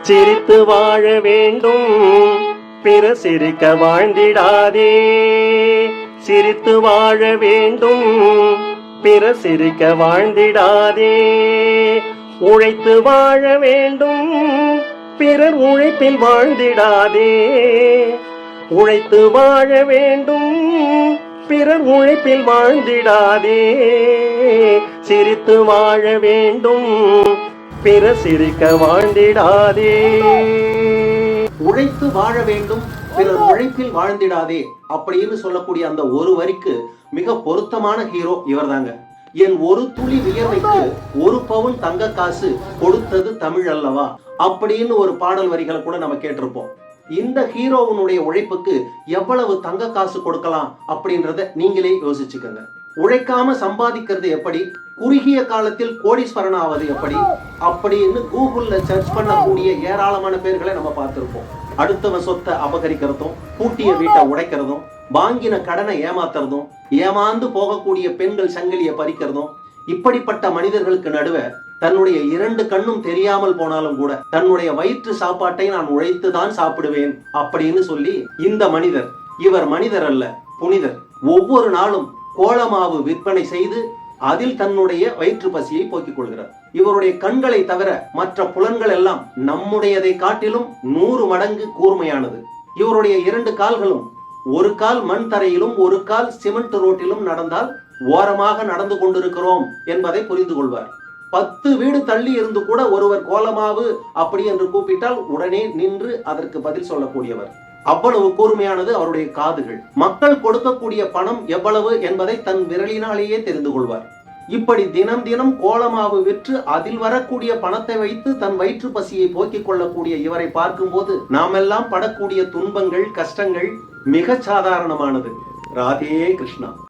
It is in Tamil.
சிரித்து வாழ வேண்டும், பிற சிரிக்க வாழ்ந்திடாதே. சிரித்து வாழ வேண்டும், பிற சிரிக்க வாழ்ந்திடாதே. உழைத்து வாழ வேண்டும், பிறர் உழைப்பில் வாழ்ந்திடாதே. உழைத்து வாழ வேண்டும், பிறர் உழைப்பில் வாழ்ந்திடாதே. சிரித்து வாழ வேண்டும், பிறர் சிரிக்க வாழ்ந்திடாதே. உழைத்து வாழ வேண்டும், பிறர் உழைப்பில் வாழ்ந்திடாதே அப்படின்னு சொல்லக்கூடிய அந்த ஒரு வரிக்கு மிக பொருத்தமான ஹீரோ இவர்தாங்க. என் ஒரு துளி வியர்வைக்கு ஒரு பவுன் தங்க காசு கொடுத்தது தமிழ் அல்லவா அப்படின்னு ஒரு பாடல் வரிகளை கூட நம்ம கேட்டிருப்போம். இந்த ஹீரோவனுடைய உழைப்புக்கு எவ்வளவு தங்க காசு கொடுக்கலாம் அப்படின்றத நீங்களே யோசிச்சுக்கோங்க. உழைக்காம சம்பாதிக்கிறது எப்படி, குறுகிய காலத்தில் கோடீஸ்வரன் ஆவது எப்படி அப்படின்னு கூகுள்ல சர்ச் பண்ணக்கூடிய ஏராளமான பேர்களை நம்ம பார்த்திருப்போம். அடுத்தவன் சொத்தை அபகரிக்கிறதும், பூட்டிய வீட்டை உடைக்கிறதும், வாங்கின கடனை ஏமாத்துறதும், ஏமாந்து போகக்கூடிய பெண்கள் சங்கிலியை பறிக்கிறதும், இப்படிப்பட்ட மனிதர்களுக்கு நடுவே தன்னுடைய 2 கண்ணும் தெரியாமல் போனாலும் கூட தன்னுடைய வயிற்று சாப்பாட்டை நான் உழைத்துதான் சாப்பிடுவேன் அப்படின்னு சொல்லி இந்த மனிதர், இவர் மனிதர் அல்ல புனிதர், ஒவ்வொரு நாளும் கோலமாவு விற்பனை செய்து அதில் தன்னுடைய வயிற்று பசியை போக்கிக் கொள்கிறார். இவருடைய கண்களை தவிர மற்ற புலன்கள் எல்லாம் நம்முடையதை காட்டிலும் 100 மடங்கு கூர்மையானது. இவருடைய 2 கால்களும், ஒரு கால் மண் தரையிலும் ஒரு கால் சிமெண்ட் ரோட்டிலும் நடந்தால் ஓரமாக நடந்து கொண்டிருக்கிறோம் என்பதை புரிந்து கொள்வார். 10 வீடு தள்ளி இருந்து கூட ஒருவர் கோலமாவு அப்படி என்று கூப்பிட்டால் உடனே நின்று அதற்கு பதில் சொல்லக்கூடியவர். அவ்வளவு கூர்மையானது அவருடைய காதுகள். மக்கள் கொடுக்கக்கூடிய பணம் எவ்வளவு என்பதை தன் விரலினாலேயே தெரிந்து கொள்வார். இப்படி தினம் தினம் கோலமாவு விற்று அதில் வரக்கூடிய பணத்தை வைத்து தன் வயிற்று பசியை போக்கிக் கொள்ளக்கூடிய இவரை பார்க்கும்போது நாமெல்லாம் படக்கூடிய துன்பங்கள், கஷ்டங்கள் மிக சாதாரணமானது. ராதே கிருஷ்ணா.